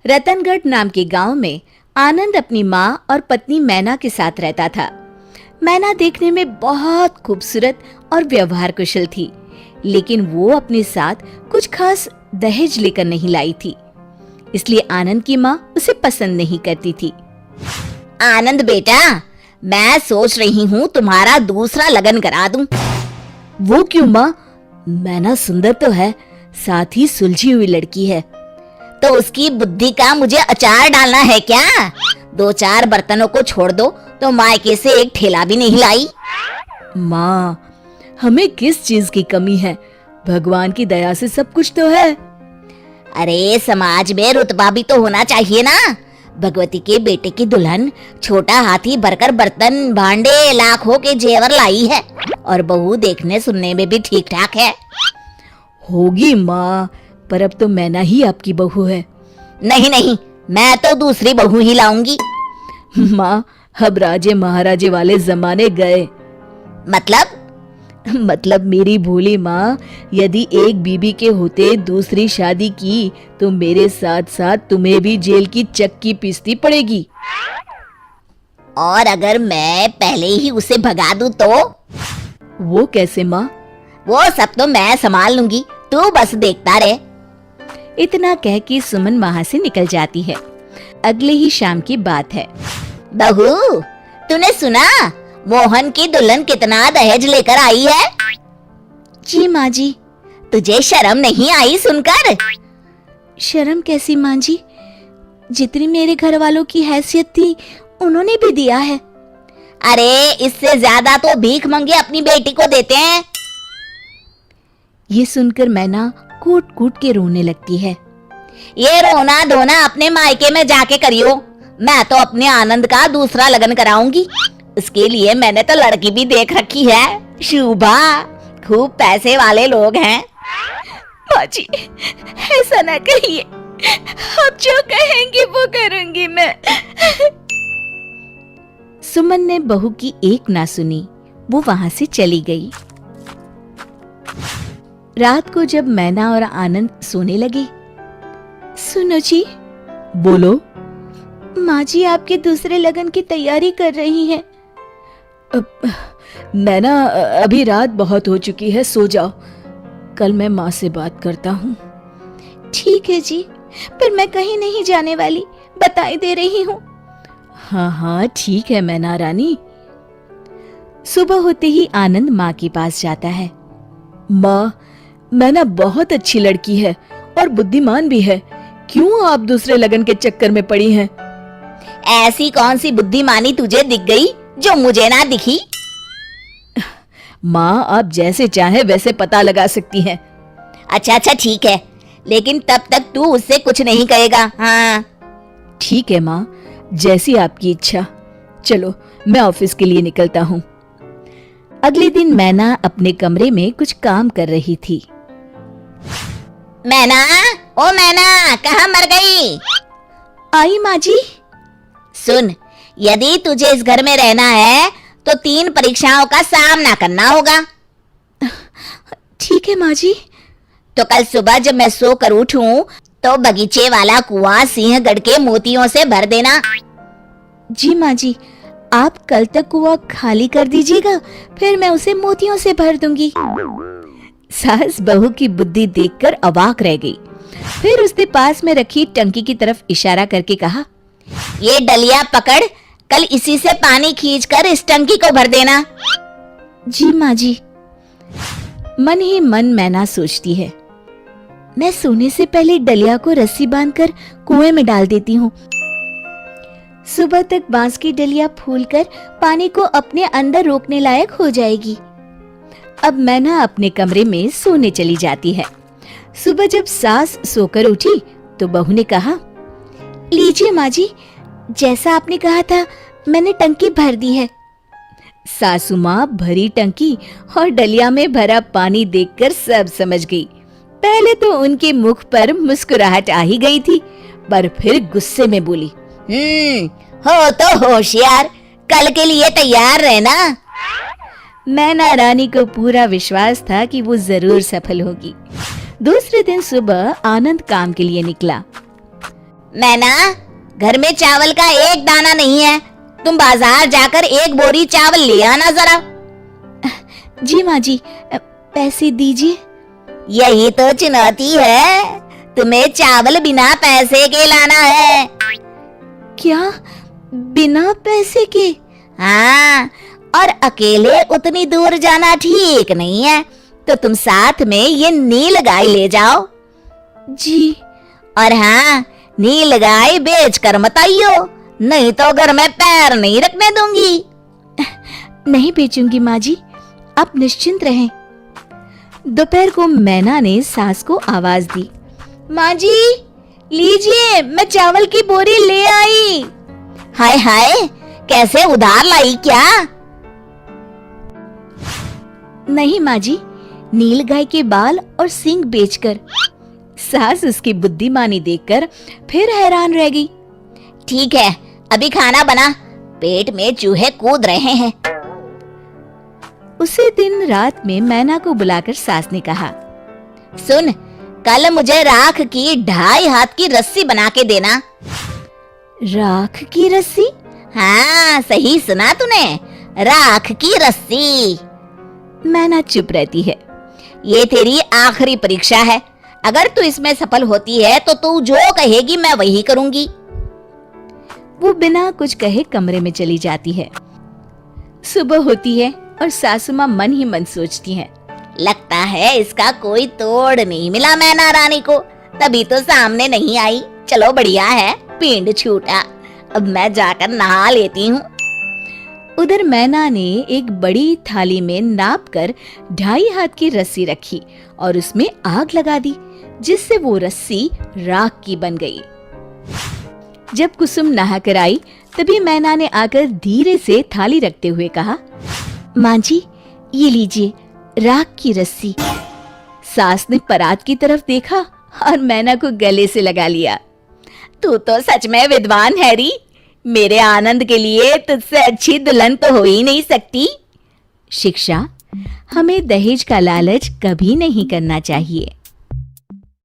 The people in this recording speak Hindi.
रतनगढ़ नाम के गांव में आनंद अपनी माँ और पत्नी मैना के साथ रहता था। मैना देखने में बहुत खूबसूरत और व्यवहार कुशल थी, लेकिन वो अपने साथ कुछ खास दहेज लेकर नहीं लाई थी, इसलिए आनंद की माँ उसे पसंद नहीं करती थी। आनंद बेटा, मैं सोच रही हूँ तुम्हारा दूसरा लगन करा दूं। वो क्यों माँ? मैना सुंदर तो है, साथ ही सुलझी हुई लड़की है। तो उसकी बुद्धि का मुझे अचार डालना है क्या? 2-4 बर्तनों को छोड़ दो तो मायके से एक ठेला भी नहीं लाई। माँ, हमें किस चीज की कमी है? भगवान की दया से सब कुछ तो है। अरे समाज में रुतबा भी तो होना चाहिए ना। भगवती के बेटे की दुल्हन छोटा हाथी भरकर बर्तन भांडे लाखों के जेवर लाई है, और बहू देखने सुनने में भी ठीक ठाक है। होगी माँ, पर अब तो मैना ही आपकी बहू है। नहीं नहीं, मैं तो दूसरी बहू ही लाऊंगी। माँ, अब राजे महाराजे वाले जमाने गए। मतलब मेरी भोली माँ, यदि एक बीबी के होते दूसरी शादी की तो मेरे साथ साथ तुम्हें भी जेल की चक्की पीसती पड़ेगी। और अगर मैं पहले ही उसे भगा दूं तो? वो कैसे माँ? वो सब तो मैं संभाल लूंगी, तू बस देखता रहे। इतना कह के सुमन वहाँ से निकल जाती है। अगले ही शाम की बात है। बहू, तूने सुना मोहन की दुल्हन कितना दहेज लेकर आई है? जी माँ जी। तुझे शर्म नहीं आई सुनकर? शर्म कैसी माँ जी? जितनी मेरे घर वालों की हैसियत थी उन्होंने भी दिया है। अरे इससे ज्यादा तो भीख मंगे अपनी बेटी को देते हैं। ये सुनकर मैना कूट कूट के रोने लगती है। ये रोना धोना अपने मायके में जाके करियो। मैं तो अपने आनंद का दूसरा लगन कराऊंगी। इसके लिए मैंने तो लड़की भी देख रखी है, शुभा। खूब पैसे वाले लोग हैं। माँ जी, ऐसा ना कहिए, आप जो कहेंगे वो करूंगी मैं। सुमन ने बहू की एक ना सुनी, वो वहां से चली गई। रात को जब मैना और आनंद सोने लगे, सुनो जी। बोलो। माँ जी आपके दूसरे लगन की तैयारी कर रही हैं। मैना, अभी रात बहुत हो चुकी है, सो जाओ। कल मैं माँ से बात करता हूँ। ठीक है जी, पर मैं कहीं नहीं जाने वाली, बताई दे रही हूँ। हाँ हाँ ठीक है मैना रानी। सुबह होते ही आनंद माँ के पास जाता है। माँ, मैना बहुत अच्छी लड़की है और बुद्धिमान भी है, क्यों आप दूसरे लगन के चक्कर में पड़ी हैं? ऐसी कौन सी बुद्धिमानी तुझे दिख गई जो मुझे ना दिखी? माँ, आप जैसे चाहे वैसे पता लगा सकती हैं। अच्छा ठीक है, लेकिन तब तक तू उससे कुछ नहीं कहेगा। हाँ ठीक है माँ, जैसी आपकी इच्छा। चलो मैं ऑफिस के लिए निकलता हूँ। अगले दिन मैना अपने कमरे में कुछ काम कर रही थी। मैना, ओ मैना, कहाँ मर गई? आई माँ जी। सुन, यदि तुझे इस घर में रहना है तो 3 परीक्षाओं का सामना करना होगा। ठीक है माँ जी। तो कल सुबह जब मैं सोकर उठूं तो बगीचे वाला कुआं सिंहगढ़ के मोतियों से भर देना। जी माँ जी, आप कल तक कुआं खाली कर दीजिएगा, फिर मैं उसे मोतियों से भर दूंगी। सास बहू की बुद्धि देखकर अवाक रह गई। फिर उसने पास में रखी टंकी की तरफ इशारा करके कहा, ये डलिया पकड़, कल इसी से पानी खींचकर इस टंकी को भर देना। जी माँ जी। मन ही मन मैना सोचती है, मैं सोने से पहले डलिया को रस्सी बांधकर कुएं में डाल देती हूँ। सुबह तक बांस की डलिया फूलकर पानी को अपने अंदर रोकने लायक हो जाएगी। अब मैना अपने कमरे में सोने चली जाती है। सुबह जब सास सोकर उठी तो बहू ने कहा, लीजिए माँ जी, जैसा आपने कहा था मैंने टंकी भर दी है। सासू माँ भरी टंकी और डलिया में भरा पानी देखकर सब समझ गई। पहले तो उनके मुख पर मुस्कुराहट आ ही गई थी, पर फिर गुस्से में बोली, हो तो होशियार, कल के लिए तैयार रहना। मैना रानी को पूरा विश्वास था कि वो जरूर सफल होगी। दूसरे दिन सुबह आनंद काम के लिए निकला। मैना, घर में चावल का एक दाना नहीं है, तुम बाजार जाकर एक बोरी चावल ले आना जरा। जी माँ जी, पैसे दीजिए। यही तो चुनौती है, तुम्हें चावल बिना पैसे के लाना है। क्या, बिना पैसे के? हाँ, और अकेले उतनी दूर जाना ठीक नहीं है, तो तुम साथ में ये नील गाय ले जाओ। जी। और हाँ, नील गाय बेच कर मत आइयो, नहीं तो घर में पैर नहीं रखने दूंगी। नहीं बेचूंगी माँ जी, आप निश्चिंत रहें। दोपहर को मैना ने सास को आवाज दी, माँ जी लीजिए, मैं चावल की बोरी ले आई। हाय हाय, कैसे उधार लाई क्या? नहीं माँ जी, नील गाय के बाल और सींग बेचकर। सास उसकी बुद्धिमानी देखकर फिर हैरान रह गई। ठीक है, अभी खाना बना, पेट में चूहे कूद रहे हैं। उसी दिन रात में मैना को बुलाकर सास ने कहा, सुन, कल मुझे राख की 2.5 हाथ की रस्सी बना के देना। राख की रस्सी? हाँ, सही सुना तूने, राख की रस्सी। मैना चुप रहती है। ये तेरी आखिरी परीक्षा है, अगर तू इसमें सफल होती है तो तू जो कहेगी मैं वही करूंगी। वो बिना कुछ कहे कमरे में चली जाती है। सुबह होती है और सासू माँ मन ही मन सोचती हैं, लगता है इसका कोई तोड़ नहीं मिला मैना रानी को, तभी तो सामने नहीं आई। चलो बढ़िया है, पिंड छूटा, अब मैं जाकर नहा लेती हूँ। उधर मैना ने एक बड़ी थाली में नाप कर 2.5 हाथ की रस्सी रखी और उसमें आग लगा दी, जिससे वो रस्सी राख की बन गई। जब कुसुम नहाकर आई, तभी मैना ने आकर धीरे से थाली रखते हुए कहा, माँ जी ये लीजिए राख की रस्सी। सास ने परात की तरफ देखा और मैना को गले से लगा लिया। तू तो सच में विद्वान है री, मेरे आनंद के लिए तुझसे अच्छी दुल्हन तो हो ही नहीं सकती। शिक्षा, हमें दहेज का लालच कभी नहीं करना चाहिए।